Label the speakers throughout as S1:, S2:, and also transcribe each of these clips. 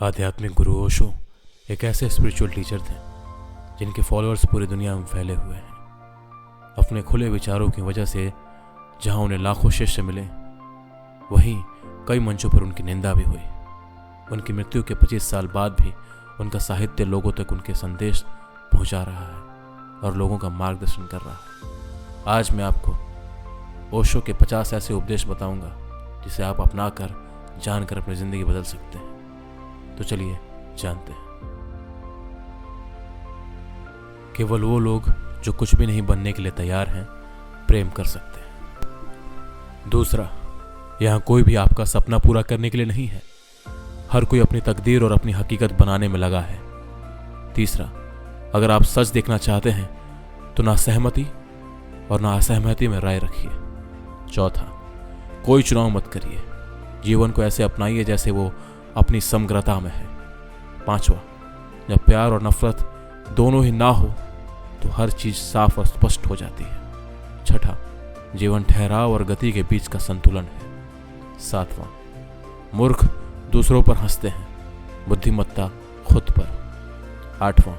S1: आध्यात्मिक गुरु ओशो एक ऐसे स्पिरिचुअल टीचर थे जिनके फॉलोअर्स पूरी दुनिया में फैले हुए हैं। अपने खुले विचारों की वजह से जहां उन्हें लाखों शिष्य मिले, वहीं कई मंचों पर उनकी निंदा भी हुई। उनकी मृत्यु के 25 साल बाद भी उनका साहित्य लोगों तक उनके संदेश पहुंचा रहा है और लोगों का मार्गदर्शन कर रहा है। आज मैं आपको ओशो के 50 ऐसे उपदेश बताऊंगा जिसे आप अपनाकर जानकर अपनी जिंदगी बदल सकते हैं। तो चलिए जानते हैं। केवल वो लोग जो कुछ भी नहीं बनने के लिए तैयार हैं प्रेम कर सकते हैं। दूसरा, यहां कोई भी आपका सपना पूरा करने के लिए नहीं है। हर कोई अपनी तकदीर और अपनी हकीकत बनाने में लगा है। तीसरा, अगर आप सच देखना चाहते हैं तो ना सहमति और ना असहमति में राय रखिए। चौथा, कोई चुनाव मत करिए। जीवन को ऐसे अपनाइए जैसे वो अपनी समग्रता में है। पांचवा, जब प्यार और नफरत दोनों ही ना हो तो हर चीज साफ और स्पष्ट हो जाती है। छठा, जीवन ठहराव और गति के बीच का संतुलन है। सातवां, मूर्ख दूसरों पर हंसते हैं, बुद्धिमत्ता खुद पर। आठवां,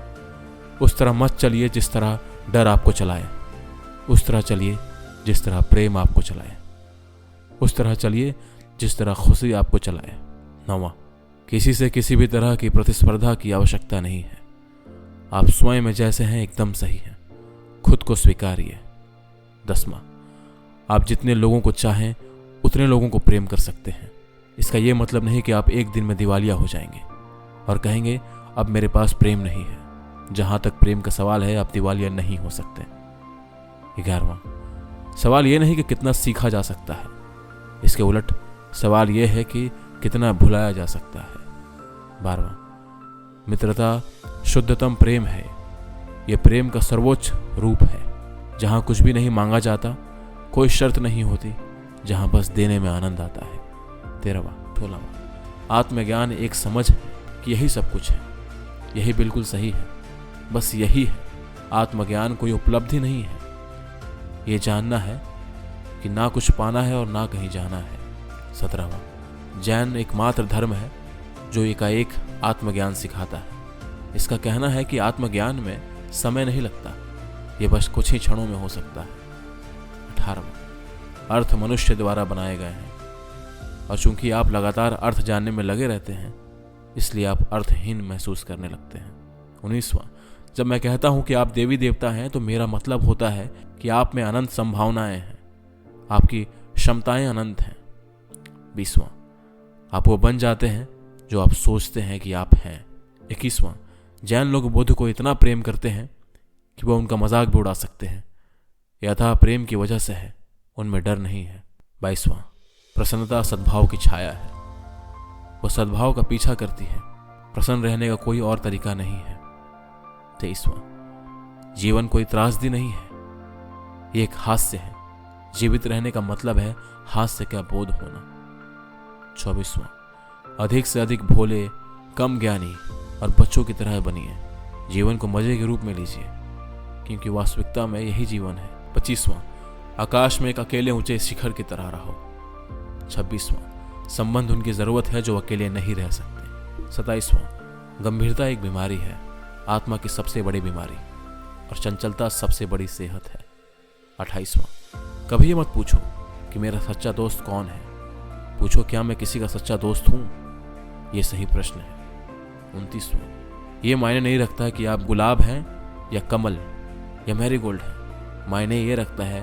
S1: उस तरह मत चलिए जिस तरह डर आपको चलाए, उस तरह चलिए जिस तरह प्रेम आपको चलाए, उस तरह चलिए जिस तरह खुशी आपको चलाए। नौवां, किसी से किसी भी तरह की प्रतिस्पर्धा की आवश्यकता नहीं है। आप स्वयं में जैसे हैं एकदम सही हैं, खुद को स्वीकारिए। 10वां, आप जितने लोगों को चाहें उतने लोगों को प्रेम कर सकते हैं। इसका यह मतलब नहीं कि आप एक दिन में दिवालिया हो जाएंगे और कहेंगे अब मेरे पास प्रेम नहीं है। जहां तक प्रेम का सवाल है, आप दिवालिया नहीं हो सकते। 11वां, सवाल यह नहीं कि कितना सीखा जा सकता है, इसके उलट सवाल यह है कि कितना भुलाया जा सकता है। 12वां, मित्रता शुद्धतम प्रेम है। यह प्रेम का सर्वोच्च रूप है, जहां कुछ भी नहीं मांगा जाता, कोई शर्त नहीं होती, जहां बस देने में आनंद आता है। 13वां, 16वां, आत्मज्ञान एक समझ है कि यही सब कुछ है, यही बिल्कुल सही है, बस यही है। आत्मज्ञान कोई उपलब्धि नहीं है। यह जानना है कि ना कुछ पाना है और ना कहीं जाना है। 17वां, जैन एकमात्र धर्म है जो एकाएक आत्मज्ञान सिखाता है। इसका कहना है कि आत्मज्ञान में समय नहीं लगता, यह बस कुछ ही क्षणों में हो सकता है। 18वां, अर्थ मनुष्य द्वारा बनाए गए हैं और चूंकि आप लगातार अर्थ जानने में लगे रहते हैं, इसलिए आप अर्थहीन महसूस करने लगते हैं। 19वां, जब मैं कहता हूं कि आप देवी देवता हैं तो मेरा मतलब होता है कि आप में अनंत संभावनाएं हैं, आपकी क्षमताएं अनंत हैं। 20वां, आप वो बन जाते हैं जो आप सोचते हैं कि आप हैं। 21वां, जैन लोग बुद्ध को इतना प्रेम करते हैं कि वह उनका मजाक भी उड़ा सकते हैं। यह अथाह प्रेम की वजह से है, उनमें डर नहीं है। 22वां, प्रसन्नता सद्भाव की छाया है, वह सद्भाव का पीछा करती है, प्रसन्न रहने का कोई और तरीका नहीं है। 23वां, जीवन कोई त्रासदी नहीं है, यह एक हास्य है। जीवित रहने का मतलब है हास्य का बोध होना। 24वां, अधिक से अधिक भोले, कम ज्ञानी और बच्चों की तरह बनिए। जीवन को मजे के रूप में लीजिए, क्योंकि वास्तविकता में यही जीवन है। 25वां, आकाश में एक अकेले ऊंचे शिखर की तरह रहो। 26वां, संबंध उनकी जरूरत है जो अकेले नहीं रह सकते। 27वां, गंभीरता एक बीमारी है, आत्मा की सबसे बड़ी बीमारी, और चंचलता सबसे बड़ी सेहत है। 28वां, कभी ये मत पूछो कि मेरा सच्चा दोस्त कौन है, पूछो क्या मैं किसी का सच्चा दोस्त हूं। यह सही प्रश्न है। 29वां, यह मायने नहीं रखता कि आप गुलाब हैं या कमल या मैरीगोल्ड हैं, मायने यह रखता है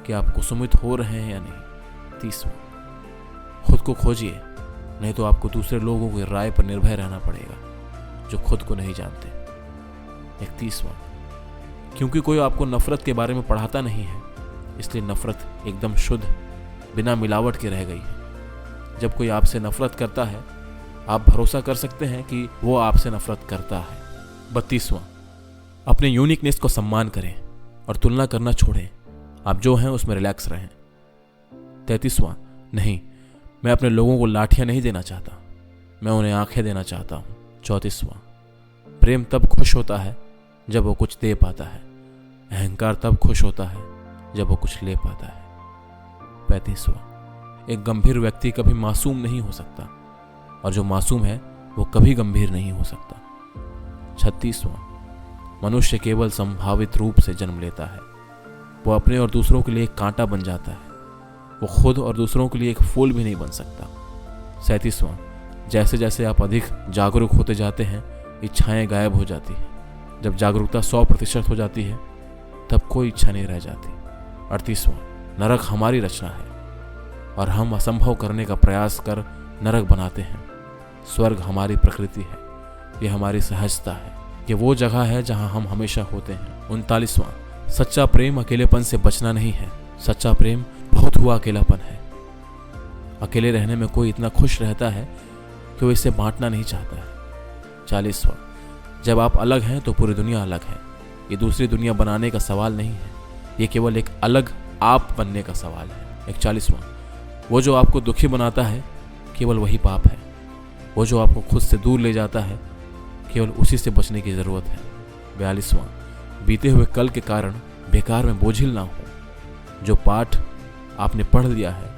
S1: कि आप कुसुमित हो रहे हैं या नहीं। 30वां, खुद को खोजिए, नहीं तो आपको दूसरे लोगों की राय पर निर्भर रहना पड़ेगा जो खुद को नहीं जानते। 31वां, क्योंकि कोई आपको नफरत के बारे में पढ़ाता नहीं है, इसलिए नफरत एकदम शुद्ध, बिना मिलावट के रह गई है। जब कोई आपसे नफरत करता है, आप भरोसा कर सकते हैं कि वो आपसे नफरत करता है। 32वां, अपने यूनिकनेस को सम्मान करें और तुलना करना छोड़ें। आप जो हैं उसमें रिलैक्स रहें। 33वां, नहीं, मैं अपने लोगों को लाठियां नहीं देना चाहता, मैं उन्हें आंखें देना चाहता हूं। 34वां, प्रेम तब खुश होता है जब वो कुछ दे पाता है, अहंकार तब खुश होता है जब वो कुछ ले पाता है। 35वां, एक गंभीर व्यक्ति कभी मासूम नहीं हो सकता, और जो मासूम है वो कभी गंभीर नहीं हो सकता। 36वां, मनुष्य केवल संभावित रूप से जन्म लेता है। वो अपने और दूसरों के लिए एक कांटा बन जाता है। वो खुद और दूसरों के लिए एक फूल भी नहीं बन सकता। 37वां, जैसे जैसे आप अधिक जागरूक होते जाते हैं, इच्छाएं गायब हो जाती हैं। जब जागरूकता 100% हो जाती है, तब कोई इच्छा नहीं रह जाती। 38वां, नरक हमारी रचना है और हम असंभव करने का प्रयास कर नरक बनाते हैं। स्वर्ग हमारी प्रकृति है, ये हमारी सहजता है, ये वो जगह है जहां हम हमेशा होते हैं। 39वां, सच्चा प्रेम अकेलेपन से बचना नहीं है। सच्चा प्रेम बहुत हुआ अकेलापन है। अकेले रहने में कोई इतना खुश रहता है कि वो इसे बांटना नहीं चाहता है। 40वां, जब आप अलग हैं तो पूरी दुनिया अलग है। ये दूसरी दुनिया बनाने का सवाल नहीं है, ये केवल एक अलग आप बनने का सवाल है। 41वां, वो जो आपको दुखी बनाता है केवल वही पाप है। वो जो आपको खुद से दूर ले जाता है केवल उसी से बचने की ज़रूरत है। 42वां, बीते हुए कल के कारण बेकार में बोझिल ना हो। जो पाठ आपने पढ़ लिया है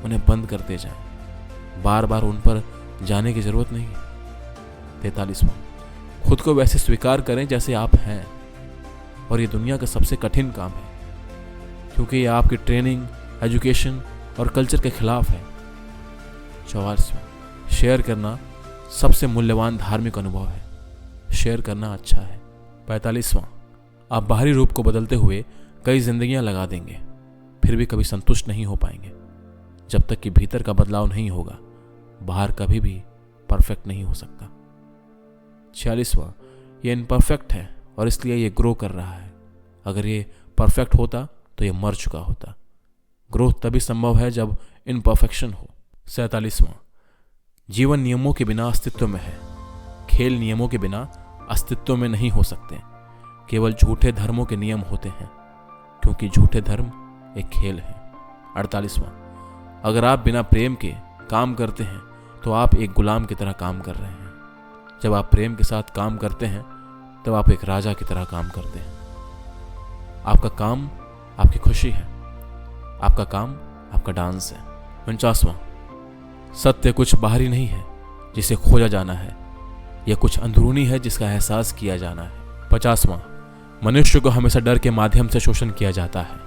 S1: उन्हें बंद करते जाएं, बार बार उन पर जाने की ज़रूरत नहीं है। 43वां, खुद को वैसे स्वीकार करें जैसे आप हैं, और ये दुनिया का सबसे कठिन काम है क्योंकि ये आपकी ट्रेनिंग, एजुकेशन और कल्चर के खिलाफ है। 44वां, शेयर करना सबसे मूल्यवान धार्मिक अनुभव है। शेयर करना अच्छा है। 45वां, आप बाहरी रूप को बदलते हुए कई जिंदगियां लगा देंगे, फिर भी कभी संतुष्ट नहीं हो पाएंगे। जब तक कि भीतर का बदलाव नहीं होगा, बाहर कभी भी परफेक्ट नहीं हो सकता। 46वां, ये इनपरफेक्ट है और इसलिए ये ग्रो कर रहा है। अगर ये परफेक्ट होता तो ये मर चुका होता। ग्रोथ तभी संभव है जब इनपरफेक्शन हो। 47वां, जीवन नियमों के बिना अस्तित्व में है। खेल नियमों के बिना अस्तित्व में नहीं हो सकते। केवल झूठे धर्मों के नियम होते हैं क्योंकि झूठे धर्म एक खेल है। 48वां, अगर आप बिना प्रेम के काम करते हैं तो आप एक गुलाम की तरह काम कर रहे हैं। जब आप प्रेम के साथ काम करते हैं तब आप एक राजा की तरह काम करते हैं। आपका काम आपकी खुशी है, आपका काम आपका डांस है। 49वां, सत्य कुछ बाहरी नहीं है जिसे खोजा जाना है, यह कुछ अंदरूनी है जिसका एहसास किया जाना है। 50वां, मनुष्य को हमेशा डर के माध्यम से शोषण किया जाता है।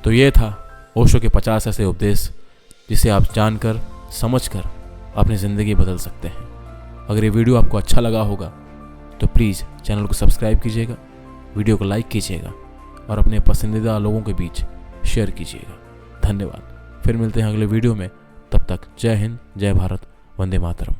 S1: तो ये था ओशो के 50 ऐसे उपदेश जिसे आप जानकर, समझकर अपनी ज़िंदगी बदल सकते हैं। अगर ये वीडियो आपको अच्छा लगा होगा तो प्लीज़ चैनल को सब्सक्राइब कीजिएगा, वीडियो को लाइक कीजिएगा और अपने पसंदीदा लोगों के बीच शेयर कीजिएगा। धन्यवाद। फिर मिलते हैं अगले वीडियो में। तब तक जय हिंद, जय भारत, वंदे मातरम।